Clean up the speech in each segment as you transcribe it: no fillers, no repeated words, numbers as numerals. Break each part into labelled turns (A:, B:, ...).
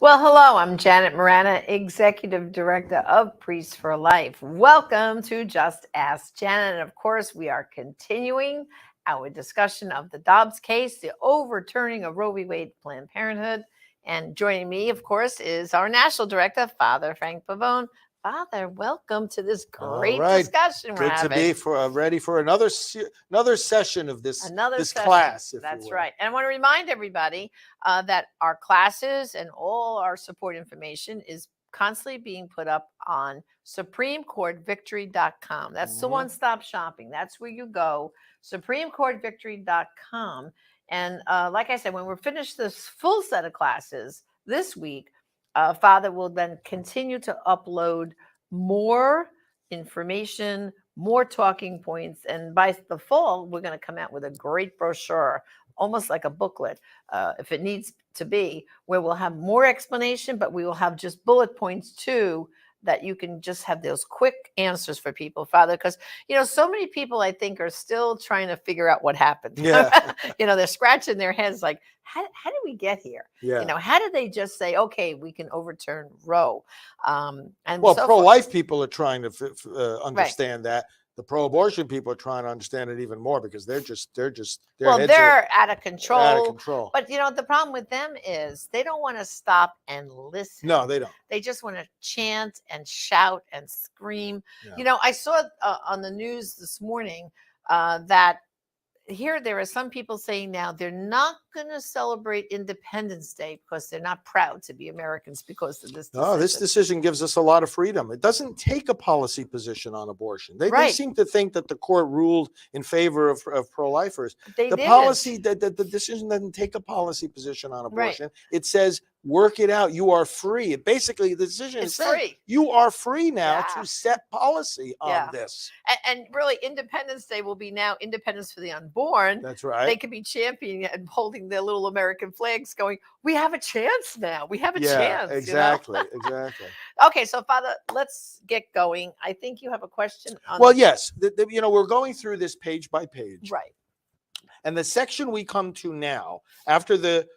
A: Well, hello, I'm Janet Morana, Executive Director of Priests for Life. Welcome to Just Ask Janet. And of course, we are continuing our discussion of the Dobbs case, the overturning of Roe v. Wade, Planned Parenthood. And joining me, of course, is our National Director, Father Frank Pavone. Father, welcome to this
B: All
A: great
B: right.
A: discussion we're
B: Good to
A: having.
B: be ready for another session of this
A: Session.
B: class. If
A: That's
B: you will.
A: right. And I want to remind everybody that our classes and all our support information is constantly being put up on SupremeCourtVictory.com. That's the one-stop shopping. That's where you go, SupremeCourtVictory.com. And like I said, when we're finished this full set of classes this week, Father will then continue to upload more information, more talking points. And by the fall, we're going to come out with a great brochure, almost like a booklet, if it needs to be, where we'll have more explanation, but we will have just bullet points too, that you can just have those quick answers for people, Father, because so many people I think are still trying to figure out what happened.
B: Yeah.
A: They're scratching their heads like, how did we get here?
B: Yeah.
A: How did they just say, okay, we can overturn Roe?
B: And pro-life people are trying to understand that. The pro-abortion people are trying to understand it even more because they're
A: out of control.
B: Out of control.
A: But the problem with them is they don't want to stop and listen.
B: No, they don't.
A: They just want to chant and shout and scream. Yeah. I saw on the news this morning that there are some people saying now they're not going to celebrate Independence Day because they're not proud to be Americans because of this decision.
B: No, this decision gives us a lot of freedom. It doesn't take a policy position on abortion. They seem to think that the court ruled in favor of pro-lifers. The decision doesn't take a policy position on abortion. Right. It says, work it out. You are free. Basically, the decision is free. You are free now to set policy on this.
A: And really, Independence Day will be now independence for the unborn.
B: That's right.
A: They could be championing and holding their little American flags going, we have a chance now. We have a chance.
B: Exactly. Exactly.
A: Okay, so Father, let's get going. I think you have a question.
B: Yes. We're going through this page by page.
A: Right.
B: And the section we come to now, after the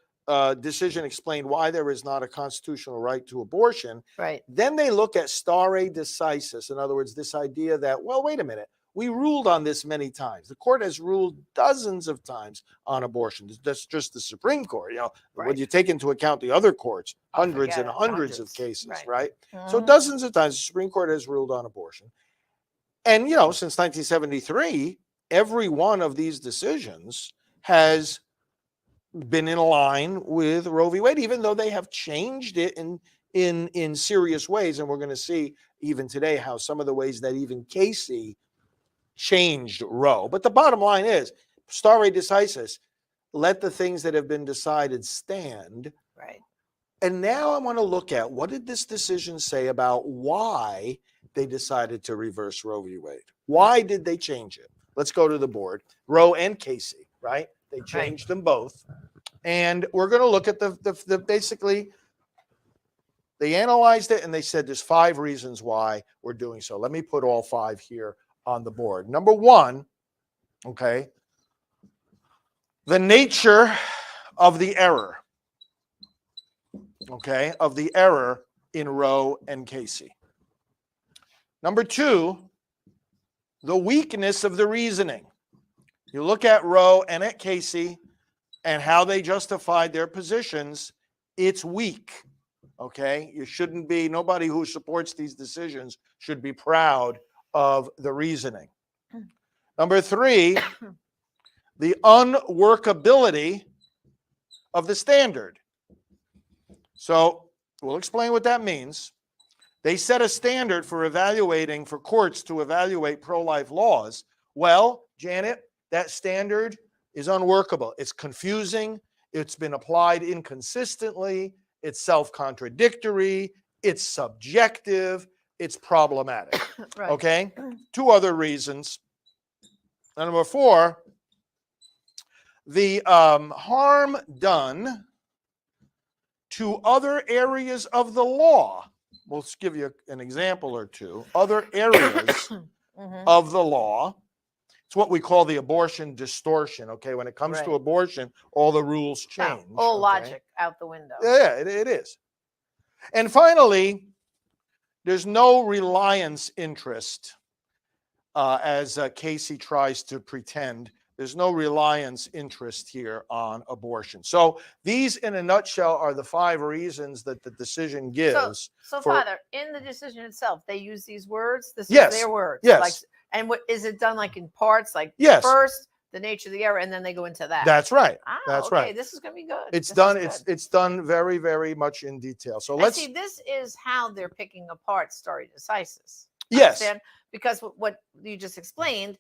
B: decision explained why there is not a constitutional right to abortion.
A: Right.
B: Then they look at stare decisis. In other words, this idea that, well, wait a minute, we ruled on this many times. The court has ruled dozens of times on abortion. That's just the Supreme Court. When you take into account the other courts, hundreds and hundreds of cases, right? Mm-hmm. So dozens of times the Supreme Court has ruled on abortion. And, since 1973, every one of these decisions has been in line with Roe v. Wade, even though they have changed it in serious ways. And we're going to see even today how some of the ways that even Casey changed Roe. But the bottom line is, stare decisis, let the things that have been decided stand.
A: Right.
B: And now I want to look at, what did this decision say about why they decided to reverse Roe v. Wade? Why did they change it? Let's go to the board. Roe and Casey, right? They changed them both. And we're going to look at the basically, they analyzed it and they said there's 5 reasons why we're doing so. Let me put all 5 here on the board. Number 1, okay, the nature of the error, okay, of the error in Roe and Casey. Number 2, the weakness of the reasoning. You look at Roe and at Casey and how they justified their positions, it's weak, okay? Nobody who supports these decisions should be proud of the reasoning. Number 3, the unworkability of the standard. So we'll explain what that means. They set a standard for courts to evaluate pro-life laws. Well, Janet, that standard is unworkable. It's confusing. It's been applied inconsistently. It's self-contradictory. It's subjective. It's problematic. Right. Okay? 2 other reasons. Number 4, the harm done to other areas of the law. We'll give you an example or 2. Other areas of the law. It's what we call the abortion distortion, okay? When it comes to abortion, all the rules change.
A: All logic out the window.
B: Yeah, it is. And finally, there's no reliance interest, as Casey tries to pretend. There's no reliance interest here on abortion. So these, in a nutshell, are the 5 reasons that the decision gives.
A: So
B: for,
A: Father, in the decision itself, they use these words. This
B: Yes,
A: is their words.
B: yes.
A: Like, and what is it done like in parts? Like
B: Yes.
A: first the nature of the error, and then they go into that.
B: That's right.
A: Ah,
B: That's
A: okay.
B: right.
A: This is going to be good.
B: It's
A: This
B: done.
A: is good.
B: It's done very, very much in detail. So
A: And
B: let's
A: see. This is how they're picking apart stare decisis.
B: Yes.
A: Understand? Because what you just explained.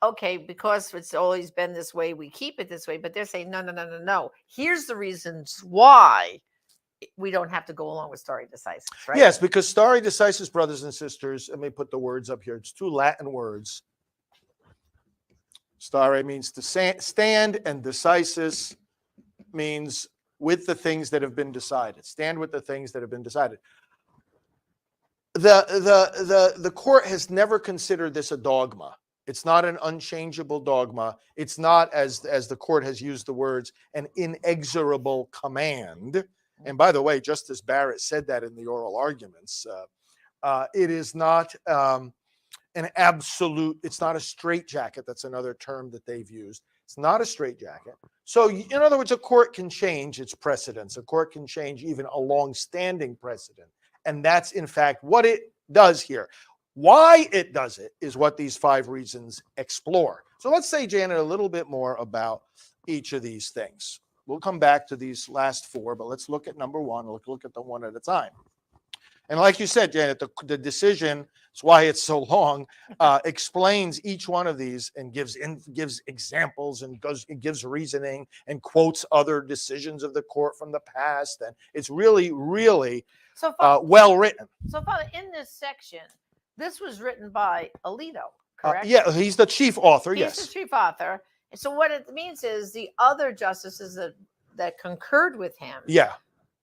A: Okay, because it's always been this way, we keep it this way. But they're saying no. Here's the reasons why we don't have to go along with stare decisis, right?
B: Yes, because stare decisis, brothers and sisters, let me put the words up here. It's 2 Latin words. Stare means to stand, and decisis means with the things that have been decided. Stand with the things that have been decided. The court has never considered this a dogma. It's not an unchangeable dogma. It's not, as the court has used the words, an inexorable command. And by the way, Justice Barrett said that in the oral arguments. It is not an absolute, it's not a straitjacket. That's another term that they've used. It's not a straitjacket. So in other words, a court can change its precedents. A court can change even a long-standing precedent. And that's, in fact, what it does here. Why it does it is what these 5 reasons explore. So let's say, Janet, a little bit more about each of these things. We'll come back to these last 4, but let's look at number 1. Look at them one at a time. And like you said, Janet, the decision, that's why it's so long, explains each one of these and gives examples and gives reasoning and quotes other decisions of the court from the past. And it's really, really well written.
A: So, Father, in this section, this was written by Alito, correct?
B: Yeah, he's the chief author, yes.
A: He's the chief author. And so what it means is the other justices that concurred with him,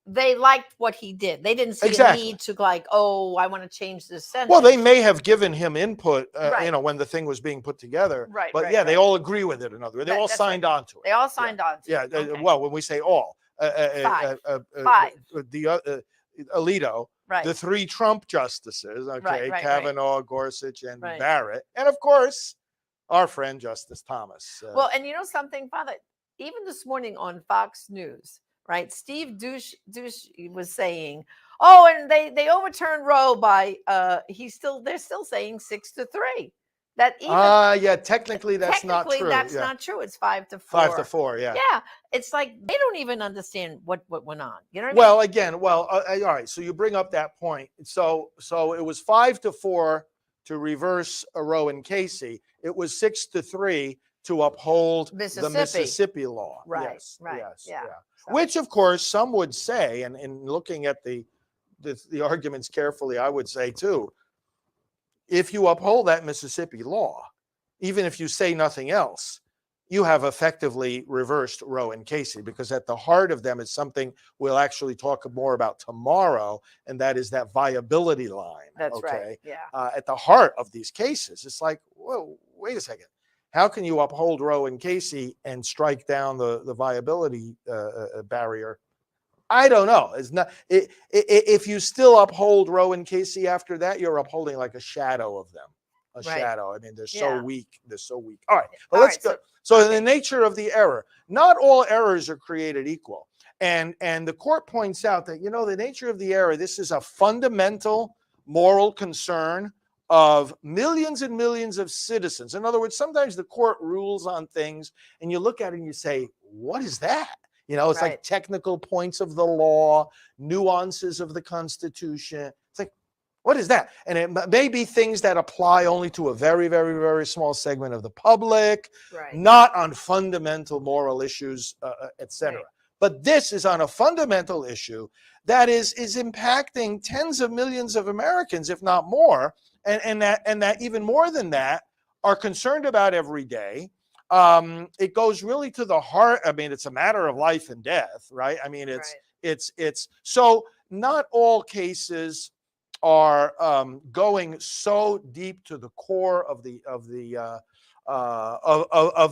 A: they liked what he did. They didn't see a need to I want to change this sentence.
B: Well, they may have given him input, when the thing was being put together. But they all agree with it. In other words, they all signed on to it.
A: They all signed on to it.
B: Okay. Well, when we say all,
A: 5.
B: Alito, the 3 Trump justices, Kavanaugh, Gorsuch, and Barrett, and of course, our friend Justice Thomas.
A: Well, and you know something, Father? Even this morning on Fox News, right? Steve Douche was saying, and they overturned Roe by they're still saying 6-3. That even
B: technically that's not true.
A: That's not true. It's 5-4.
B: 5-4, yeah.
A: Yeah, it's like they don't even understand what went on. You know what I mean?
B: Well, again, all right. So you bring up that point. So it was 5-4 to reverse Roe and Casey. It was 6-3 to uphold the Mississippi law.
A: Right.
B: Yes,
A: right.
B: Yes.
A: Yeah. So.
B: Which, of course, some would say, and in looking at the arguments carefully, I would say too, if you uphold that Mississippi law, even if you say nothing else, you have effectively reversed Roe and Casey, because at the heart of them is something we'll actually talk more about tomorrow, and that is that viability line.
A: That's right. Yeah.
B: At the heart of these cases, it's like, whoa, wait a second. How can you uphold Roe and Casey and strike down the viability barrier? I don't know. It's not. If you still uphold Roe and Casey after that, you're upholding like a shadow of them. Shadow. I mean, they're so weak. They're so weak. All right. Well, let's go. So the nature of the error. Not all errors are created equal. And the court points out that, the nature of the error, this is a fundamental moral concern of millions and millions of citizens. In other words, sometimes the court rules on things and you look at it and you say, what is that? It's like technical points of the law, nuances of the Constitution. It's like, what is that? And it may be things that apply only to a very, very, very small segment of the public, not on fundamental moral issues, etc. But this is on a fundamental issue that is impacting tens of millions of Americans, if not more, and that even more than that are concerned about every day. It goes really to the heart. I mean, it's a matter of life and death, right? I mean, it's so not all cases are going so deep to the core of the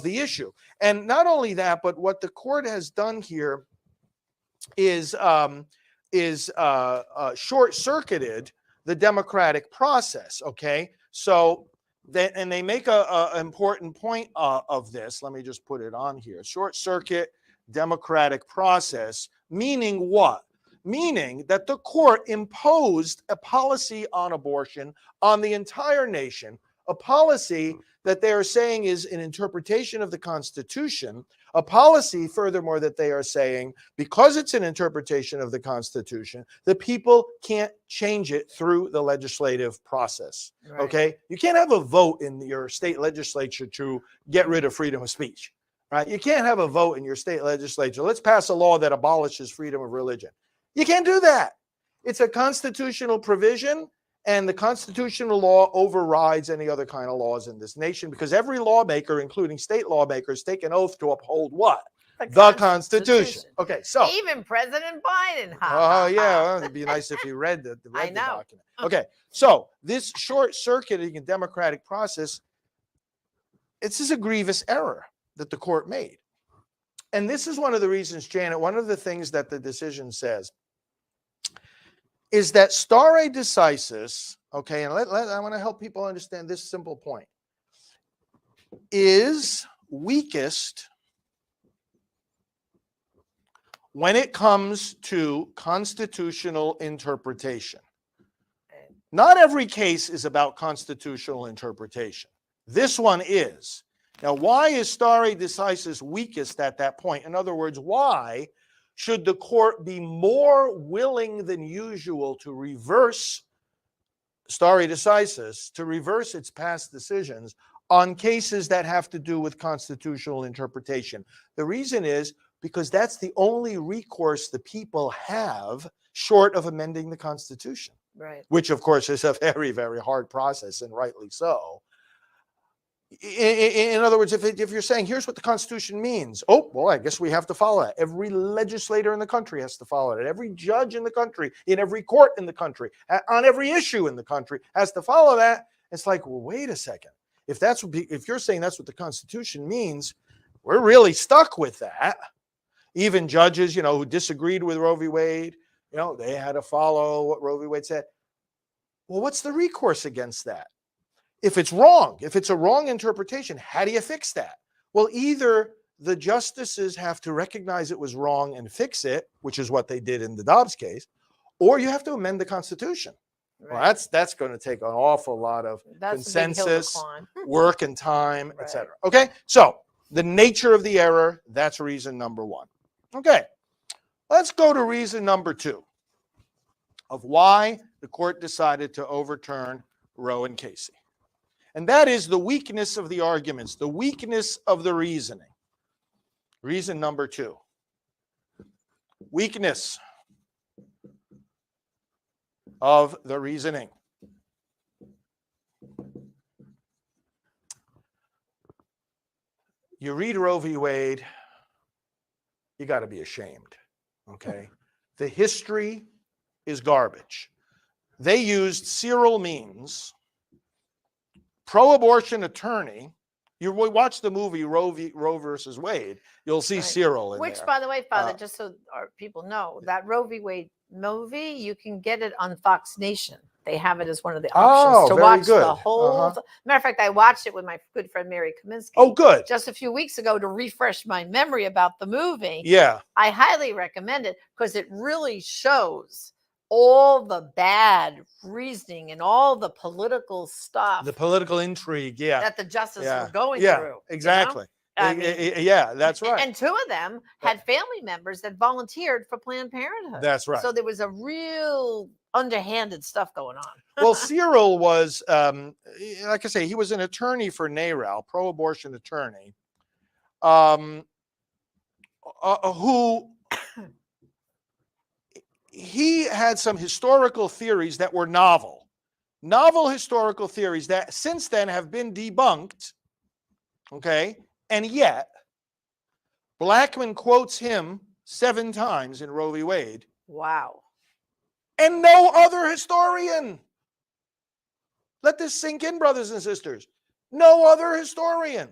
B: issue. And not only that, but what the court has done here is short-circuited the democratic process. Okay, so and they make a important point of this. Let me just put it on here. Short-circuit democratic process, meaning what? Meaning that the court imposed a policy on abortion on the entire nation, a policy that they are saying is an interpretation of the Constitution, a policy, furthermore, that they are saying, because it's an interpretation of the Constitution, the people can't change it through the legislative process.
A: Right.
B: Okay? You can't have a vote in your state legislature to get rid of freedom of speech, right? You can't have a vote in your state legislature. Let's pass a law that abolishes freedom of religion. You can't do that. It's a constitutional provision, and the constitutional law overrides any other kind of laws in this nation, because every lawmaker, including state lawmakers, take an oath to uphold what? The Constitution. Okay, so
A: even President Biden.
B: Oh yeah, well, it'd be nice if you read the document. Okay, so this short-circuiting and democratic process, this is a grievous error that the court made. And this is one of the reasons, Janet, one of the things that the decision says is that stare decisis, okay, and I want to help people understand this simple point, is weakest when it comes to constitutional interpretation. Not every case is about constitutional interpretation. This one is. Now, why is stare decisis weakest at that point? In other words, why should the court be more willing than usual to reverse stare decisis, to reverse its past decisions on cases that have to do with constitutional interpretation? The reason is because that's the only recourse the people have short of amending the Constitution.
A: Right.
B: Which, of course, is a very, very hard process, and rightly so. In other words, if you're saying, here's what the Constitution means, oh, well, I guess we have to follow that. Every legislator in the country has to follow it. Every judge in the country, in every court in the country, on every issue in the country has to follow that. It's like, well, wait a second. If you're saying that's what the Constitution means, we're really stuck with that. Even judges, who disagreed with Roe v. Wade, they had to follow what Roe v. Wade said. Well, what's the recourse against that? If it's wrong, if it's a wrong interpretation, how do you fix that? Well, either the justices have to recognize it was wrong and fix it, which is what they did in the Dobbs case, or you have to amend the Constitution. Right. Well, that's going to take an awful lot of consensus, work and time, right, etc. Okay, so the nature of the error, that's reason number one. Okay, let's go to reason number two of why the court decided to overturn Roe and Casey. And that is the weakness of the arguments, the weakness of the reasoning. Reason number two. Weakness of the reasoning. You read Roe v. Wade, you got to be ashamed, okay? The history is garbage. They used Cyril Means, pro-abortion attorney. You watch the movie Roe versus Wade, you'll see Cyril in there.
A: Which, by the way, Father, just so our people know, that Roe v. Wade movie, you can get it on Fox Nation. They have it as one of the options to watch the whole. Matter of fact, I watched it with my good friend Mary Kaminsky.
B: Oh, good.
A: Just a few weeks ago to refresh my memory about the movie.
B: Yeah.
A: I highly recommend it because it really shows all the bad reasoning and all the political stuff.
B: The political intrigue,
A: that the justices were going through.
B: Exactly. I mean, yeah, that's right.
A: And two of them had family members that volunteered for Planned Parenthood.
B: That's right.
A: So there was a real underhanded stuff going on.
B: Well, Cyril was, like I say, he was an attorney for NARAL, pro-abortion attorney, who he had some historical theories that were novel historical theories that since then have been debunked. Okay. And yet, Blackmun quotes him 7 times in Roe v. Wade.
A: Wow.
B: And no other historian. Let this sink in, brothers and sisters. No other historian.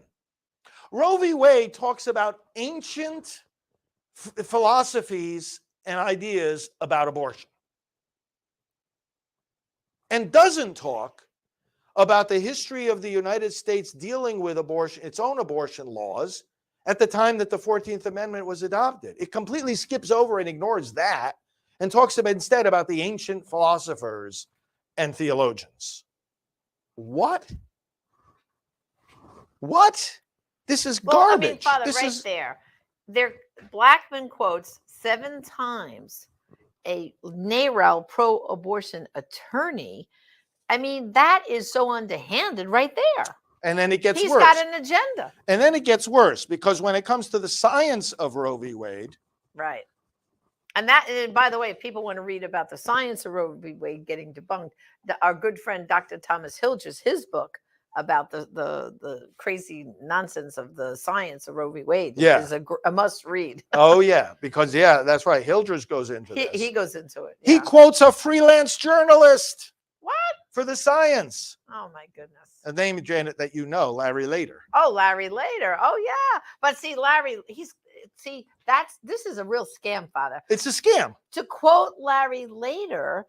B: Roe v. Wade talks about ancient philosophies and ideas about abortion. And doesn't talk about the history of the United States dealing with abortion, its own abortion laws, at the time that the 14th Amendment was adopted. It completely skips over and ignores that and talks about, instead about the ancient philosophers and theologians. What? What? This is
A: Well, I
B: garbage.
A: mean, Father,
B: this
A: right
B: is
A: there, Blackman quotes 7 times a NARAL pro-abortion attorney. I mean, that is so underhanded right there.
B: and then it gets
A: He's
B: worse.
A: got an agenda.
B: And then it gets worse because when it comes to the science of Roe v. Wade,
A: Right. And by the way, if people want to read about the science of Roe v. Wade getting debunked, our good friend Dr. Thomas Hilger's his book about the crazy nonsense of the science of Roe v. Wade is a must read.
B: Oh yeah, because that's right. Hildreth goes into this.
A: He goes into it.
B: He quotes a freelance journalist.
A: What?
B: For the science.
A: Oh my goodness.
B: A name, Janet, that you know, Larry Lader.
A: Oh, Larry Lader. Oh yeah. But see, Larry, this is a real scam, Father.
B: It's a scam.
A: To quote Larry Lader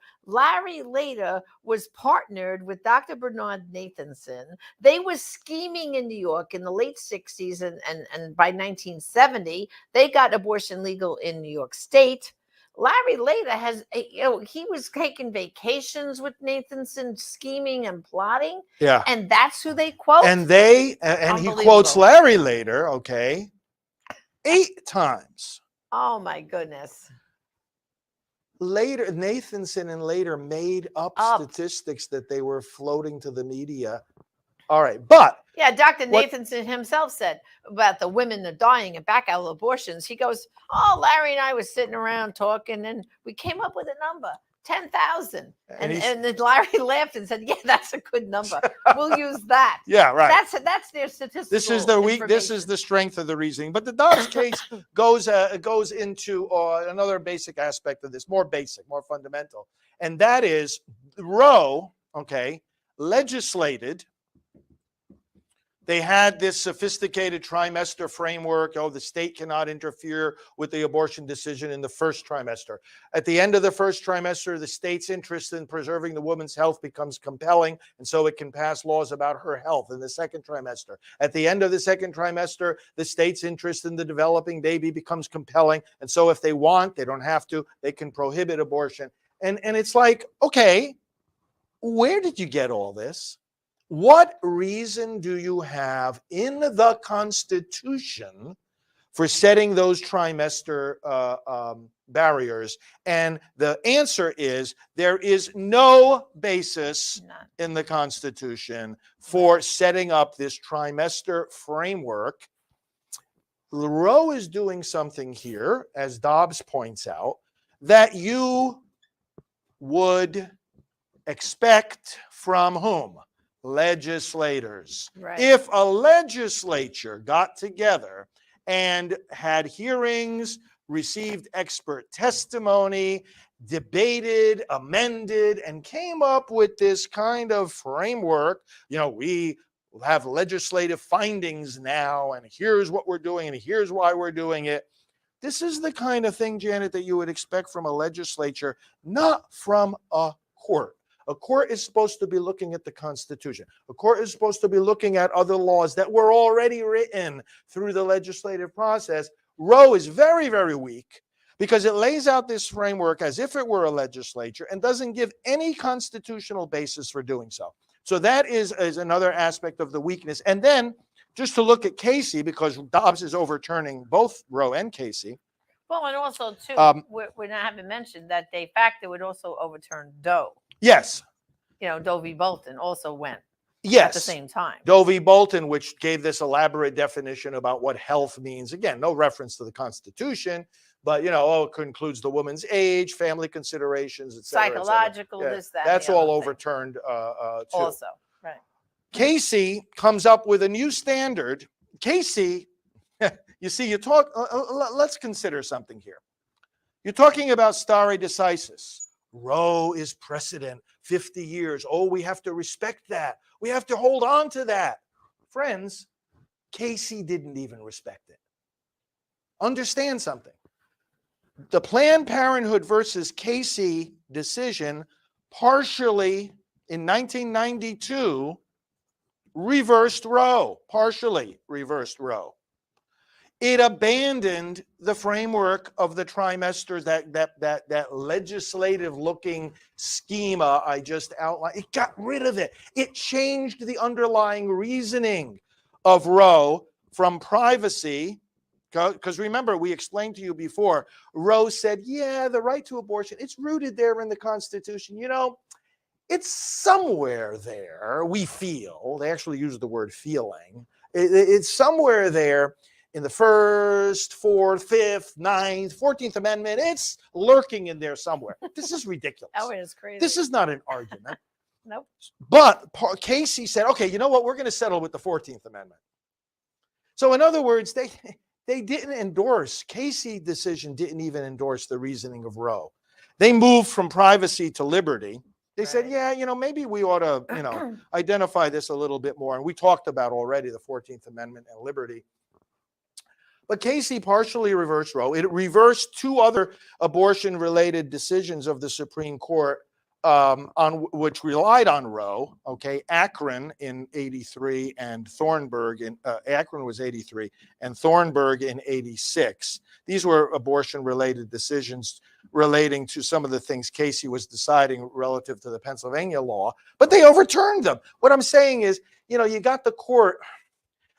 A: was partnered with Dr. Bernard Nathanson. They were scheming in New York in the late 60s, and by 1970, they got abortion legal in New York State. Larry Lader he was taking vacations with Nathanson, scheming and plotting.
B: Yeah.
A: And that's who they quote.
B: And he quotes Larry Lader, 8 times.
A: Oh my goodness.
B: Later, Nathanson and Lader made up statistics that they were floating to the media. All right, but
A: yeah, Dr. Nathanson himself said about the women that are dying and back out of abortions. He goes, "Oh, Larry and I was sitting around talking, and we came up with a number, 10,000." And then Larry laughed and said, "Yeah, that's a good number. We'll use that."
B: Yeah, right.
A: That's their statistical.
B: This is This is the strength of the reasoning. But the Dobbs case goes into another basic aspect of this, more basic, more fundamental, and that is Roe. Legislated. They had this sophisticated trimester framework. The state cannot interfere with the abortion decision in the first trimester. At the end of the first trimester, the state's interest in preserving the woman's health becomes compelling, and so it can pass laws about her health in the second trimester. At the end of the second trimester, the state's interest in the developing baby becomes compelling, and so if they want, they don't have to, they can prohibit abortion. And it's like, okay, where did you get all this? What reason do you have in the Constitution for setting those trimester barriers? And the answer is there is no basis in the Constitution for setting up this trimester framework. Roe is doing something here, as Dobbs points out, that you would expect from whom? Legislators.
A: Right.
B: If a legislature got together and had hearings, received expert testimony, debated, amended, and came up with this kind of framework, we have legislative findings now, and here's what we're doing, and here's why we're doing it. This is the kind of thing, Janet, that you would expect from a legislature, not from a court. A court is supposed to be looking at the Constitution. A court is supposed to be looking at other laws that were already written through the legislative process. Roe is very, very weak because it lays out this framework as if it were a legislature and doesn't give any constitutional basis for doing so. So that is another aspect of the weakness. And then just to look at Casey, because Dobbs is overturning both Roe and Casey.
A: Well, and also, too, we haven't mentioned that de facto would also overturn Doe.
B: Yes.
A: Doe v. Bolton also went
B: at
A: the same time.
B: Doe v. Bolton, which gave this elaborate definition about what health means. Again, no reference to the Constitution, but, it includes the woman's age, family considerations, et cetera,
A: psychological,
B: et cetera.
A: this, that.
B: That's all overturned, too.
A: Also, right.
B: Casey comes up with a new standard. Casey, you see, let's consider something here. You're talking about stare decisis. Roe is precedent, 50 years. Oh, we have to respect that. We have to hold on to that. Friends, Casey didn't even respect it. Understand something. the Planned Parenthood versus Casey decision partially in 1992 reversed Roe, partially reversed Roe. It abandoned the framework of the trimester, that legislative looking schema I just outlined. It got rid of it. It changed the underlying reasoning of Roe from privacy, because remember, we explained to you before, Roe said, yeah, the right to abortion, it's rooted there in the Constitution. You know, it's somewhere there, we feel. They actually use the word feeling. It's somewhere there in the First, Fourth, Fifth, Ninth, 14th Amendment. It's lurking in there somewhere. This is ridiculous.
A: Oh, it is crazy.
B: This is not an argument.
A: Nope.
B: But Casey said, okay, you know what? We're going to settle with the 14th Amendment. So in other words, they didn't endorse, Casey decision didn't even endorse the reasoning of Roe. They moved from privacy to liberty. They said, yeah, you know, maybe we ought to, you know, identify this a little bit more. And we talked about already the 14th Amendment and liberty. But Casey partially reversed Roe. It reversed two other abortion-related decisions of the Supreme Court on which relied on Roe. Okay, Akron in '83 and Thornburg in Akron was '83 and Thornburg in '86. These were abortion-related decisions relating to some of the things Casey was deciding relative to the Pennsylvania law, but they overturned them. What I'm saying is, you know, you got the court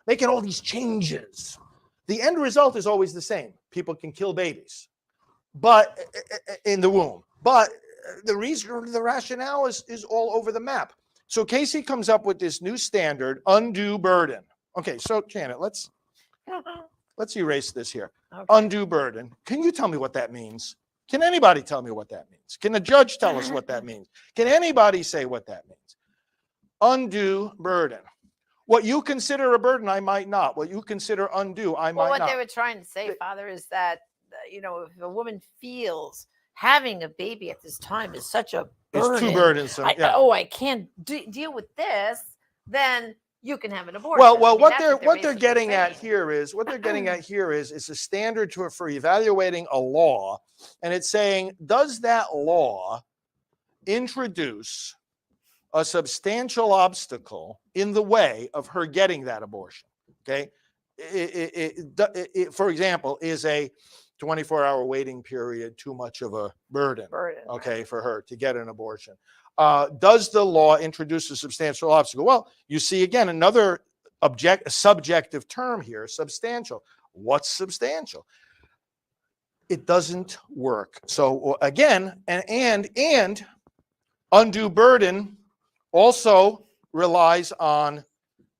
B: making all these changes. The end result is always the same. People can kill babies, but in the womb. But the reason, the rationale is all over the map. So Casey comes up with this new standard, undue burden. Okay, so Janet, let's erase this here. Okay. Undue burden. Can you tell me what that means? Can anybody tell me what that means? Can the judge tell us what that means? Can anybody say what that means? Undue burden. What you consider a burden, I might not. What you consider undue, I might not.
A: Well, what they were trying to say, Father, is that, you know, if a woman feels having a baby at this time is such a burden.
B: It's too burdensome.
A: I can't deal with this, then you can have an abortion.
B: Well, I mean, what they're getting at here is it's a standard for evaluating a law, and it's saying, does that law introduce a substantial obstacle in the way of her getting that abortion? Okay, for example, is a 24-hour waiting period too much of a burden? Okay, for her to get an abortion. Does the law introduce a substantial obstacle? Well, you see again another subjective term here, substantial. What's substantial? It doesn't work. So again, and undue burden also relies on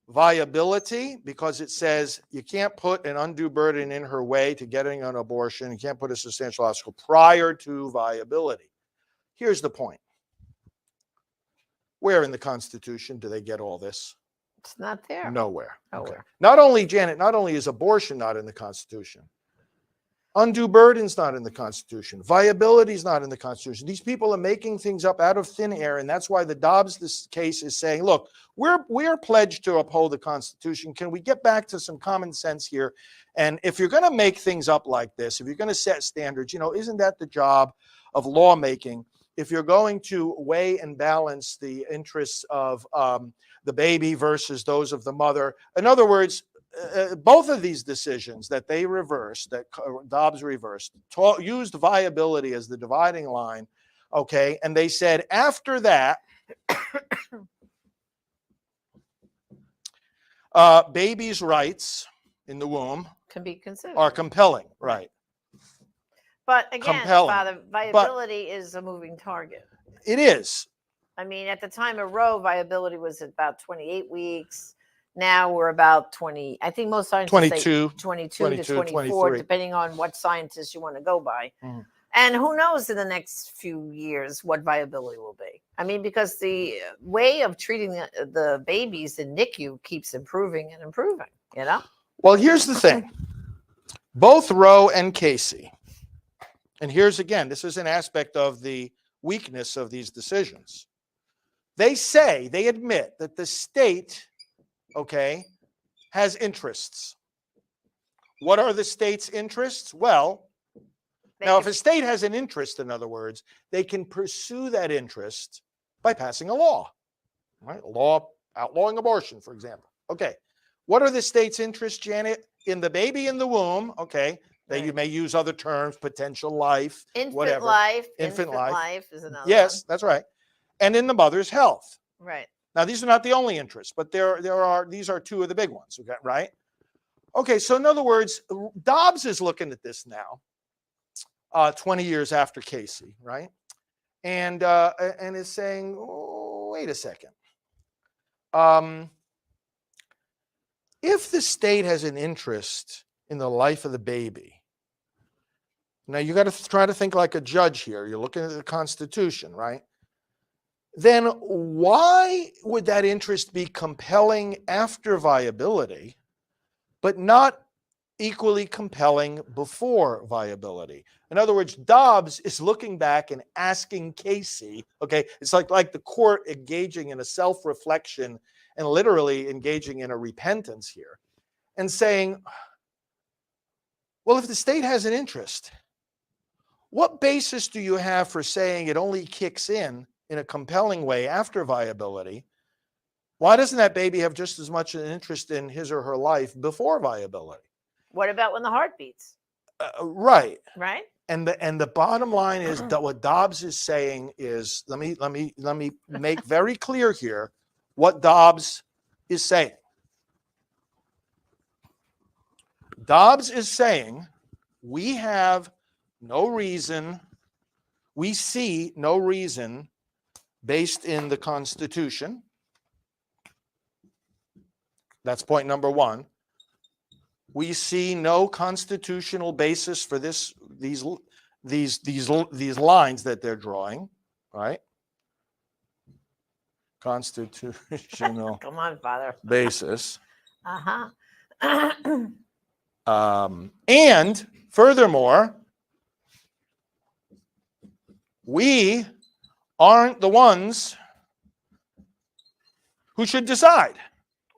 B: viability, because it says you can't put an undue burden in her way to getting an abortion. You can't put a substantial obstacle prior to viability. Here's the point. Where in the Constitution do they get all this?
A: It's not there.
B: Nowhere.
A: Nowhere.
B: Okay. Not only, Janet, not only is abortion not in the Constitution, undue burden's not in the Constitution. Viability is not in the Constitution. These people are making things up out of thin air, and that's why the Dobbs case is saying, look, we're pledged to uphold the Constitution. Can we get back to some common sense here? And if you're going to make things up like this, if you're going to set standards, you know, isn't that the job of lawmaking? If you're going to weigh and balance the interests of the baby versus those of the mother. In other words, both of these decisions that they reversed, that Dobbs reversed, used viability as the dividing line, okay? And they said after that, babies' rights in the womb
A: can be considered,
B: are compelling, right?
A: But again, Father, viability is a moving target.
B: It is.
A: I mean, at the time of Roe, viability was about 28 weeks. Now we're about 20. I think most scientists
B: 22,
A: say 22 to 24,
B: 23.
A: depending on what scientists you want to go by. Mm. And who knows in the next few years what viability will be. I mean, because the way of treating the babies in NICU keeps improving and improving, you know?
B: Well, here's the thing. Both Roe and Casey, and here's again, this is an aspect of the weakness of these decisions. They admit that the state, okay, has interests. What are the state's interests? Well, Now, if a state has an interest, in other words, they can pursue that interest by passing a law, right? A law outlawing abortion, for example. Okay. What are the state's interests, Janet? In the baby in the womb, okay. That you may use other terms, potential life,
A: infant
B: whatever.
A: life.
B: Infant life
A: Is another
B: Yes,
A: one.
B: that's right. And in the mother's health.
A: Right.
B: Now, these are not the only interests, but these are two of the big ones, okay, right? Okay, so in other words, Dobbs is looking at this now, 20 years after Casey, right? And is saying, oh, wait a second. If the state has an interest in the life of the baby, now you got to try to think like a judge here. You're looking at the Constitution, right? Then why would that interest be compelling after viability, but not equally compelling before viability? In other words, Dobbs is looking back and asking Casey, okay, it's like the court engaging in a self-reflection and literally engaging in a repentance here and saying, well, if the state has an interest, what basis do you have for saying it only kicks in a compelling way after viability? Why doesn't that baby have just as much an interest in his or her life before viability?
A: What about when the heart beats?
B: Right.
A: Right.
B: And the bottom line is that what Dobbs is saying is, let me make very clear here what Dobbs is saying. Dobbs is saying we have no reason, we see no reason based in the Constitution. That's point number one. We see no constitutional basis for these lines that they're drawing, right? Constitutional
A: Come on, Father.
B: basis.
A: Uh-huh.
B: And furthermore, we aren't the ones who should decide.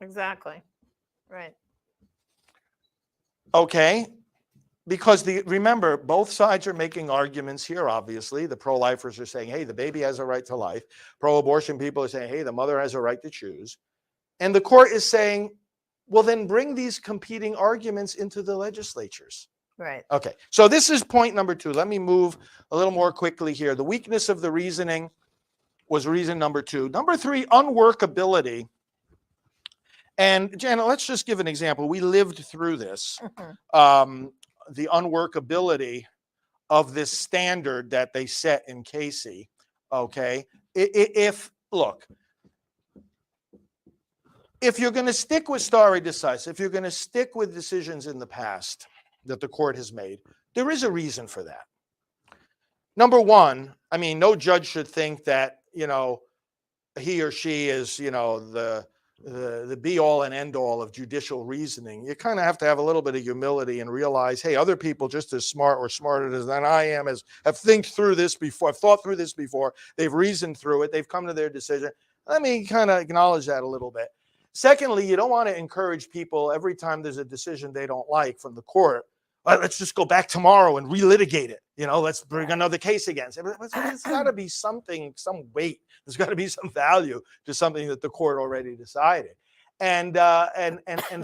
A: Exactly. Right.
B: Okay, because remember, both sides are making arguments here, obviously. The pro-lifers are saying, hey, the baby has a right to life. Pro-abortion people are saying, hey, the mother has a right to choose. And the court is saying, well, then bring these competing arguments into the legislatures.
A: Right.
B: Okay, so this is point number two. Let me move a little more quickly here. The weakness of the reasoning was reason number two. Number three, unworkability. And Janet, let's just give an example. We lived through this, the unworkability of this standard that they set in Casey. Okay, look, if you're going to stick with stare decisis, if you're going to stick with decisions in the past that the court has made, there is a reason for that. Number one, I mean, no judge should think that, he or she is, the be all and end all of judicial reasoning. You kind of have to have a little bit of humility and realize, hey, other people just as smart or smarter than I am have thought through this before. They've reasoned through it. They've come to their decision. Let me kind of acknowledge that a little bit. Secondly, you don't want to encourage people every time there's a decision they don't like from the court. Let's just go back tomorrow and relitigate it. Let's bring another case again. There's got to be something, some weight. There's got to be some value to something that the court already decided. And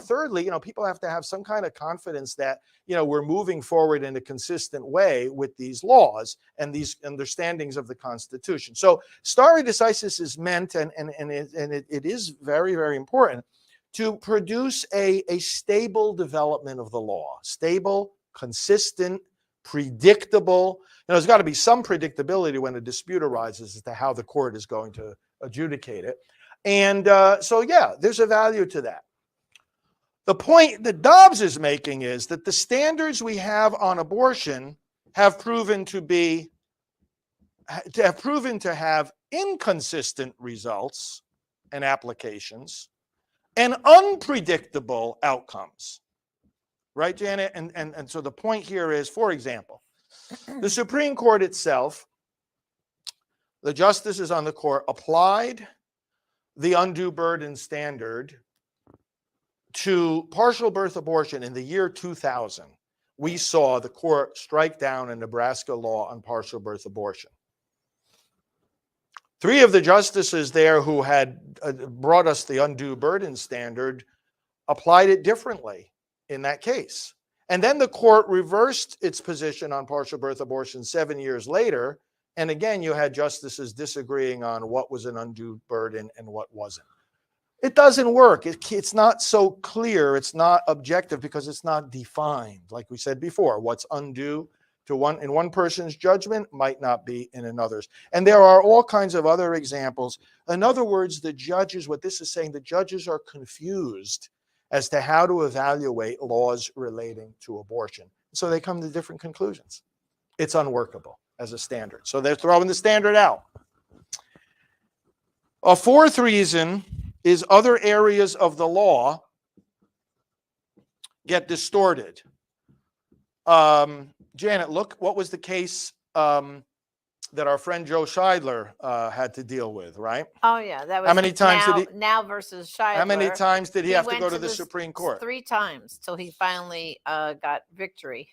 B: thirdly, people have to have some kind of confidence that, we're moving forward in a consistent way with these laws and these understandings of the Constitution. So stare decisis is meant, and it is very, very important, to produce a stable development of the law. Stable, consistent, predictable. There's got to be some predictability when a dispute arises as to how the court is going to adjudicate it. And so, yeah, there's a value to that. The point that Dobbs is making is that the standards we have on abortion have proven to have inconsistent results and applications and unpredictable outcomes. Right, Janet? And so the point here is, for example, the Supreme Court itself, the justices on the court applied the undue burden standard to partial birth abortion in the year 2000, we saw the court strike down a Nebraska law on partial birth abortion. 3 of the justices there who had brought us the undue burden standard applied it differently in that case. And then the court reversed its position on partial birth abortion 7 years later. And again, you had justices disagreeing on what was an undue burden and what wasn't. It doesn't work. It's not so clear. It's not objective because it's not defined. Like we said before, what's undue to one person's judgment might not be in another's. And there are all kinds of other examples. In other words, the judges, what this is saying, the judges are confused as to how to evaluate laws relating to abortion. So they come to different conclusions. It's unworkable as a standard. So they're throwing the standard out. A 4th reason is other areas of the law get distorted. Janet, look, what was the case that our friend Joe Scheidler had to deal with, right?
A: Oh, yeah. That was
B: How many times did he?
A: Now versus Scheidler.
B: How many times did he have to
A: went
B: go to the Supreme Court?
A: 3 times till he finally got victory.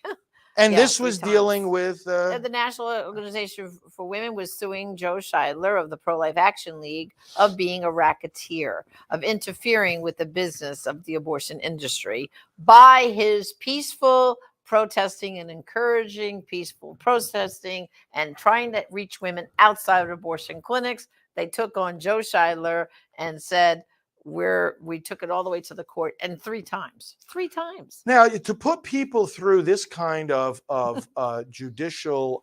B: And
A: Yeah,
B: this
A: 3
B: was
A: times.
B: dealing with
A: The National Organization for Women was suing Joe Scheidler of the Pro-Life Action League of being a racketeer, of interfering with the business of the abortion industry by his peaceful protesting and encouraging peaceful protesting and trying to reach women outside of abortion clinics. They took on Joe Scheidler and said, we took it all the way to the court, and 3 times.
B: Now, to put people through this kind of judicial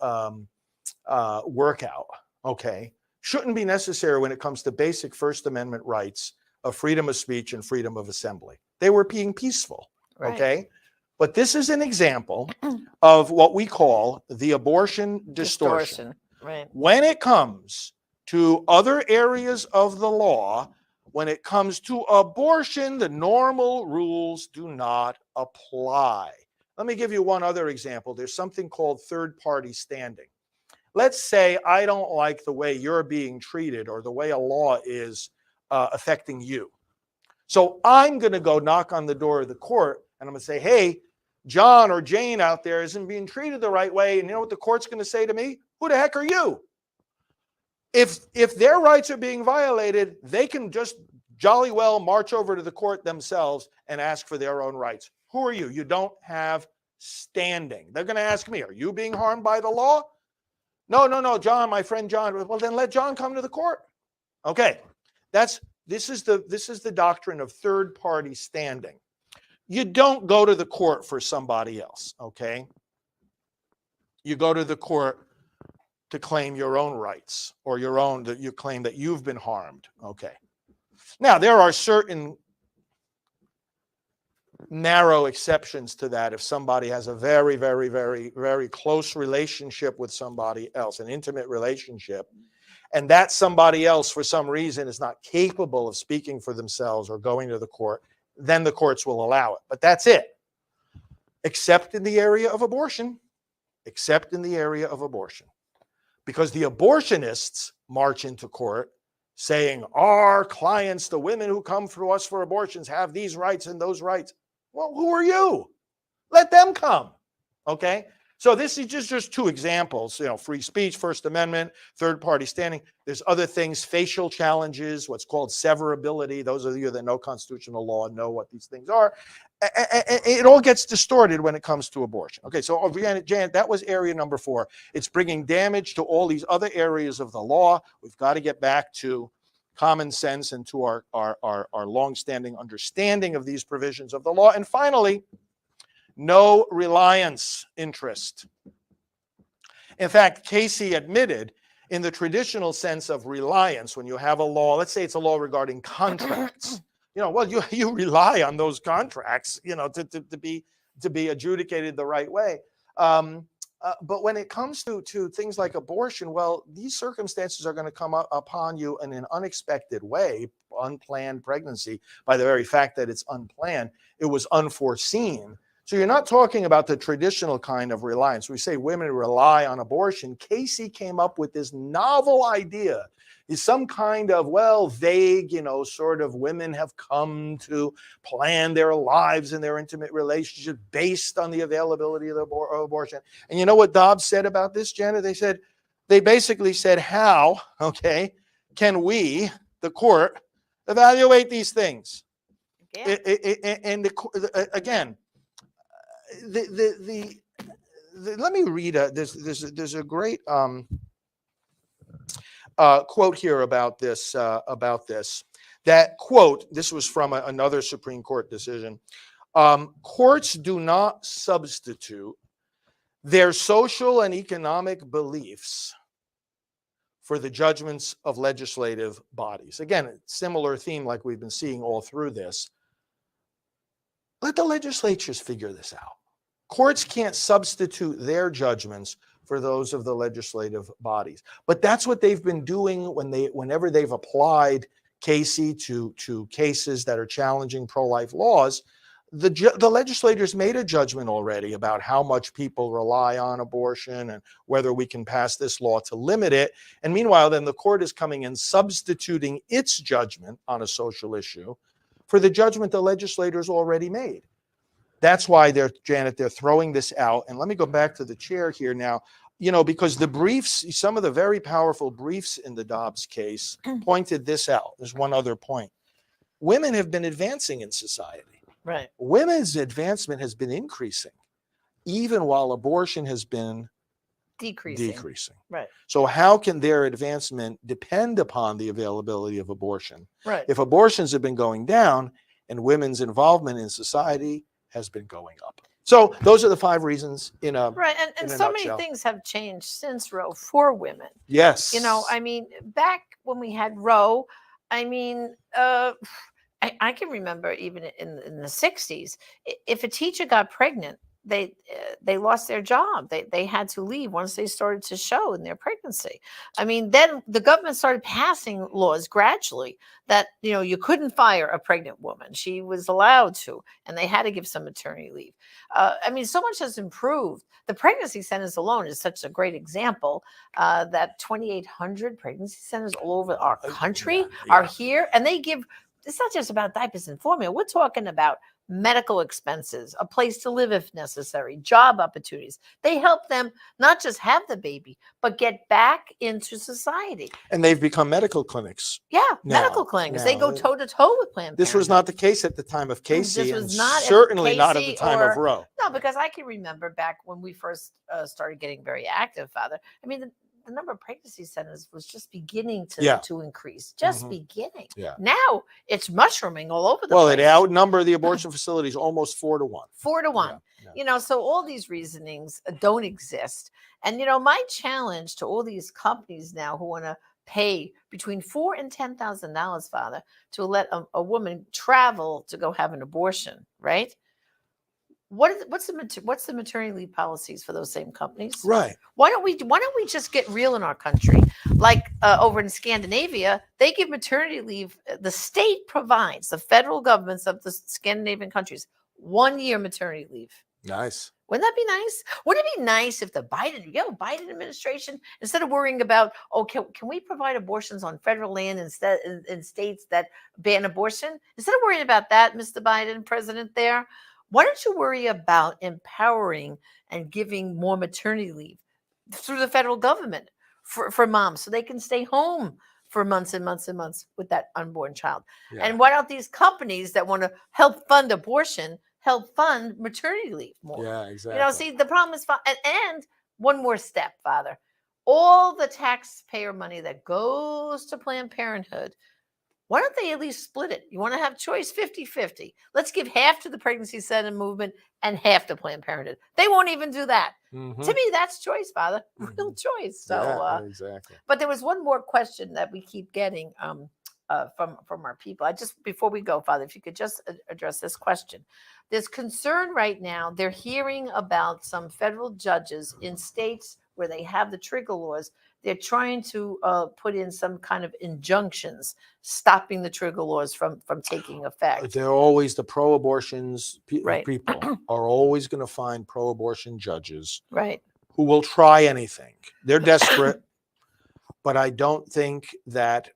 B: workout, okay, shouldn't be necessary when it comes to basic First Amendment rights of freedom of speech and freedom of assembly. They were being peaceful, okay?
A: Right.
B: But this is an example of what we call the abortion distortion.
A: Right.
B: When it comes to other areas of the law, when it comes to abortion, the normal rules do not apply. Let me give you one other example. There's something called third-party standing. Let's say I don't like the way you're being treated or the way a law is affecting you. So I'm going to go knock on the door of the court and I'm going to say, hey, John or Jane out there isn't being treated the right way. And you know what the court's going to say to me? Who the heck are you? If their rights are being violated, they can just jolly well march over to the court themselves and ask for their own rights. Who are you? You don't have standing. They're going to ask me, are you being harmed by the law? No, John, my friend John. Well, then let John come to the court. Okay, this is the doctrine of third-party standing. You don't go to the court for somebody else, okay? You go to the court to claim your own rights or that you claim that you've been harmed, okay? Now, there are certain narrow exceptions to that if somebody has a very, very, very, very close relationship with somebody else, an intimate relationship, and that somebody else for some reason is not capable of speaking for themselves or going to the court, then the courts will allow it. But that's it. Except in the area of abortion. Except in the area of abortion. Because the abortionists march into court saying, our clients, the women who come through us for abortions, have these rights and those rights. Well, who are you? Let them come. Okay? So this is just 2 examples, free speech, First Amendment, third-party standing. There's other things, facial challenges, what's called severability. Those of you that know constitutional law know what these things are. It all gets distorted when it comes to abortion. Okay, so Janet, that was area number 4. It's bringing damage to all these other areas of the law. We've got to get back to common sense and to our longstanding understanding of these provisions of the law. And finally, no reliance interest. In fact, Casey admitted in the traditional sense of reliance, when you have a law, let's say it's a law regarding contracts, you rely on those contracts, to be adjudicated the right way. But when it comes to things like abortion, well, these circumstances are going to come upon you in an unexpected way, unplanned pregnancy, by the very fact that it's unplanned, it was unforeseen. So you're not talking about the traditional kind of reliance. We say women rely on abortion. Casey came up with this novel idea. is some kind of, well, vague, sort of women have come to plan their lives and their intimate relationship based on the availability of abortion. And you know what Dobbs said about this, Janet? They basically said, how, can we, the court, evaluate these things?
A: Yeah.
B: Again, let me read there's a great quote here about this that quote, this was from another Supreme Court decision. Courts do not substitute their social and economic beliefs for the judgments of legislative bodies. Again, a similar theme like we've been seeing all through this. Let the legislatures figure this out. Courts can't substitute their judgments for those of the legislative bodies. But that's what they've been doing whenever they've applied Casey to cases that are challenging pro-life laws. The legislators made a judgment already about how much people rely on abortion and whether we can pass this law to limit it. And meanwhile, then the court is coming and substituting its judgment on a social issue for the judgment the legislators already made. That's why they're throwing this out. And let me go back to the chair here now, because the briefs, some of the very powerful briefs in the Dobbs case pointed this out. There's one other point. Women have been advancing in society.
A: Right.
B: Women's advancement has been increasing, even while abortion has been decreasing.
A: Right.
B: So how can their advancement depend upon the availability of abortion?
A: Right.
B: If abortions have been going down and women's involvement in society has been going up. So those are the 5 reasons in a
A: right. And so many things have changed since Roe for women.
B: Yes.
A: Back when we had Roe, I can remember even in the 60s, if a teacher got pregnant, they lost their job. They had to leave once they started to show in their pregnancy. Then the government started passing laws gradually that, you couldn't fire a pregnant woman. She was allowed to, and they had to give some maternity leave. So much has improved. The pregnancy centers alone is such a great example that 2,800 pregnancy centers all over our country are here, and they give, it's not just about diapers and formula. We're talking about medical expenses, a place to live if necessary, job opportunities. They help them not just have the baby, but get back into society.
B: And they've become medical clinics.
A: Yeah, medical clinics. They go toe to toe with Planned Parenthood.
B: This was not the case at the time of Casey.
A: This was not
B: certainly not at the time of Roe.
A: No, because I can remember back when we first started getting very active, Father. The number of pregnancy centers was just beginning to increase, beginning.
B: Yeah.
A: Now it's mushrooming all over the place.
B: Well, it outnumbered the abortion facilities almost 4 to 1.
A: 4 to 1. Yeah. So all these reasonings don't exist. And, my challenge to all these companies now who want to pay between $4,000 and $10,000, Father, to let a woman travel to go have an abortion, right? What's the maternity leave policies for those same companies?
B: Right.
A: Why don't we just get real in our country? Like over in Scandinavia, they give maternity leave. The state provides, the federal governments of the Scandinavian countries, 1 year maternity leave.
B: Nice.
A: Wouldn't that be nice? Wouldn't it be nice if the Biden administration, instead of worrying about, can we provide abortions on federal land instead in states that ban abortion? Instead of worrying about that, Mr. Biden, president there, why don't you worry about empowering and giving more maternity leave through the federal government for moms so they can stay home for months and months and months with that unborn child? Yeah. And why don't these companies that want to help fund abortion help fund maternity leave more?
B: Yeah, exactly.
A: See, the problem is, and one more step, Father, all the taxpayer money that goes to Planned Parenthood, why don't they at least split it? You want to have choice 50-50. Let's give half to the pregnancy center movement and half to Planned Parenthood. They won't even do that. Mm-hmm. To me, that's choice, Father. Real choice. So,
B: exactly.
A: But there was one more question that we keep getting from our people. Before we go, Father, if you could just address this question. There's concern right now. They're hearing about some federal judges in states where they have the trigger laws. They're trying to put in some kind of injunctions stopping the trigger laws from taking effect.
B: They're always the pro-abortions people are always going to find pro-abortion judges
A: right,
B: who will try anything. They're desperate. but I don't think that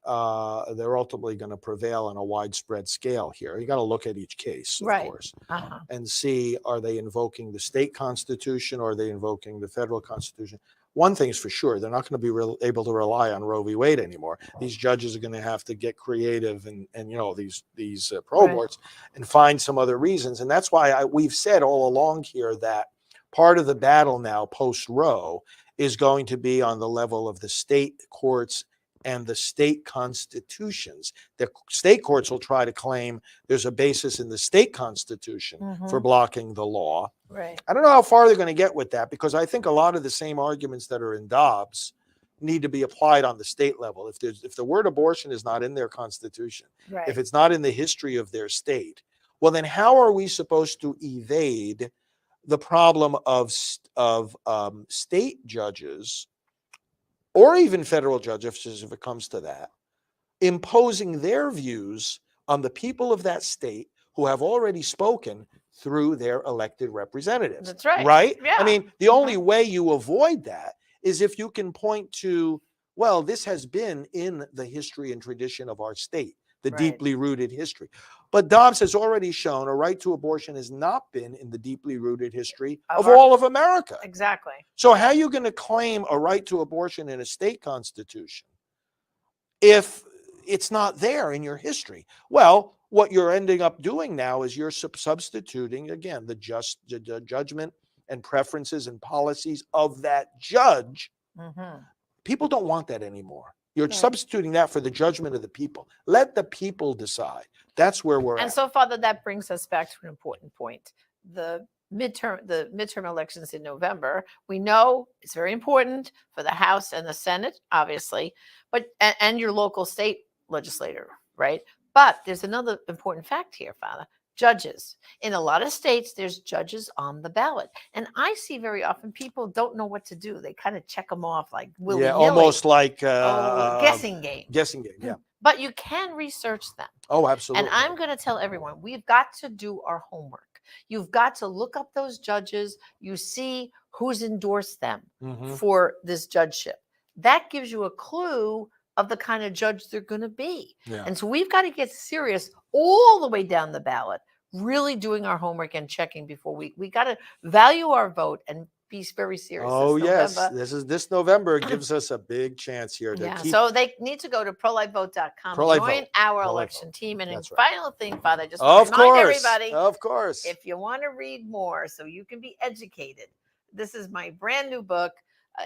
B: they're ultimately going to prevail on a widespread scale here. You got to look at each case, of
A: Right.
B: course,
A: Uh-huh.
B: and see, are they invoking the state constitution or are they invoking the federal constitution? One thing's for sure, they're not going to be able to rely on Roe v. Wade anymore. These judges are going to have to get creative and these pro aborts and find some other reasons. And that's why we've said all along here that part of the battle now post-Roe is going to be on the level of the state courts and the state constitutions. The state courts will try to claim there's a basis in the state constitution for blocking the law.
A: Right.
B: I don't know how far they're going to get with that, because I think a lot of the same arguments that are in Dobbs need to be applied on the state level. If the word abortion is not in their constitution,
A: Right.
B: if it's not in the history of their state, well, then how are we supposed to evade the problem of state judges or even federal judges, if it comes to that, imposing their views on the people of that state who have already spoken through their elected representatives?
A: That's right.
B: Right?
A: Yeah.
B: I mean, the only way you avoid that is if you can point to, well, this has been in the history and tradition of our state, the deeply rooted history. But Dobbs has already shown a right to abortion has not been in the deeply rooted history of all of America.
A: Exactly.
B: So how are you going to claim a right to abortion in a state constitution if it's not there in your history? Well, what you're ending up doing now is you're substituting, again, the judgment and preferences and policies of that judge. People don't want that anymore. You're substituting that for the judgment of the people. Let the people decide. That's where we're at.
A: And so, Father, that brings us back to an important point. The midterm elections in November, we know it's very important for the House and the Senate, obviously, but and your local state legislator, right? But there's another important fact here, Father. Judges. In a lot of states, there's judges on the ballot. And I see very often people don't know what to do. They kind of check them off like willy-nilly.
B: Yeah, almost like
A: guessing game.
B: Guessing game, yeah.
A: But you can research them.
B: Oh, absolutely.
A: And I'm going to tell everyone, we've got to do our homework. You've got to look up those judges. You see who's endorsed them for this judgeship. That gives you a clue of the kind of judge they're going to be. Yeah. And so we've got to get serious all the way down the ballot, really doing our homework and checking before we got to value our vote and be very serious.
B: Oh, yes. This November gives us a big chance here.
A: So they need to go to prolifevote.com, join our election team. And final thing, Father, I just want to remind everybody,
B: of course,
A: if you want to read more so you can be educated, this is my brand new book,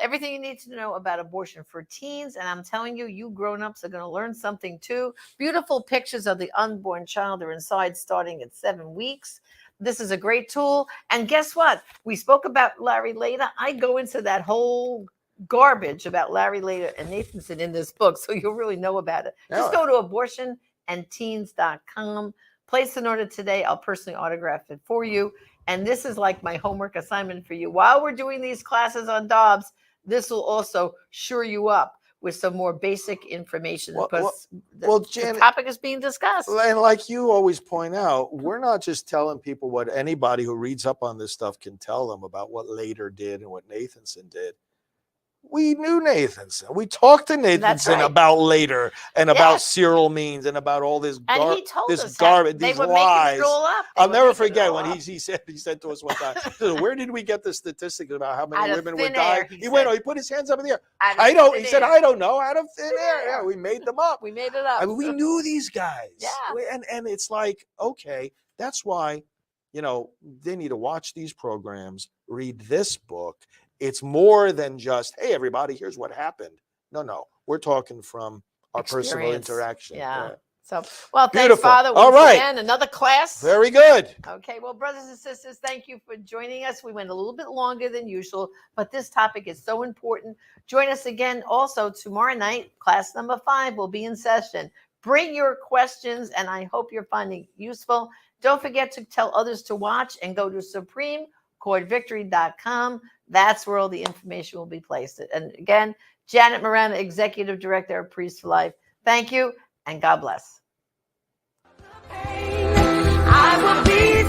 A: Everything You Need to Know About Abortion for Teens. And I'm telling you, you grown-ups are going to learn something too. Beautiful pictures of the unborn child are inside starting at 7 weeks. This is a great tool. And guess what? We spoke about Larry Lader. I go into that whole garbage about Larry Lader and Nathanson in this book, so you'll really know about it. Yeah. Just go to abortionandteens.com. Place an order today. I'll personally autograph it for you. And this is like my homework assignment for you. While we're doing these classes on Dobbs, this will also shore you up with some more basic information. The topic is being discussed.
B: And like you always point out, we're not just telling people what anybody who reads up on this stuff can tell them about what Lader did and what Nathanson did. We knew Nathanson. We talked to Nathanson about Lader and about Cyril Means and about all this garbage, these lies. I'll never forget when he said to us one time, "Where did we get the statistics about how many women were dying?" He put his hands up in the air. I don't. He said, "I don't know." Out of thin air. Yeah, we made them up.
A: We made it up.
B: I mean, we knew these guys.
A: Yeah.
B: And it's like, okay, that's why, they need to watch these programs, read this book. It's more than just, hey, everybody, here's what happened. No, we're talking from our personal interaction.
A: Yeah. So, well, thanks, Father. Once again, another class.
B: Very good.
A: Okay. Well, brothers and sisters, thank you for joining us. We went a little bit longer than usual, but this topic is so important. Join us again also tomorrow night. Class number 5 will be in session. Bring your questions, and I hope you're finding it useful. Don't forget to tell others to watch and go to supremecordvictory.com. That's where all the information will be placed. And again, Janet Morana, Executive Director of Priests for Life. Thank you, and God bless. I will be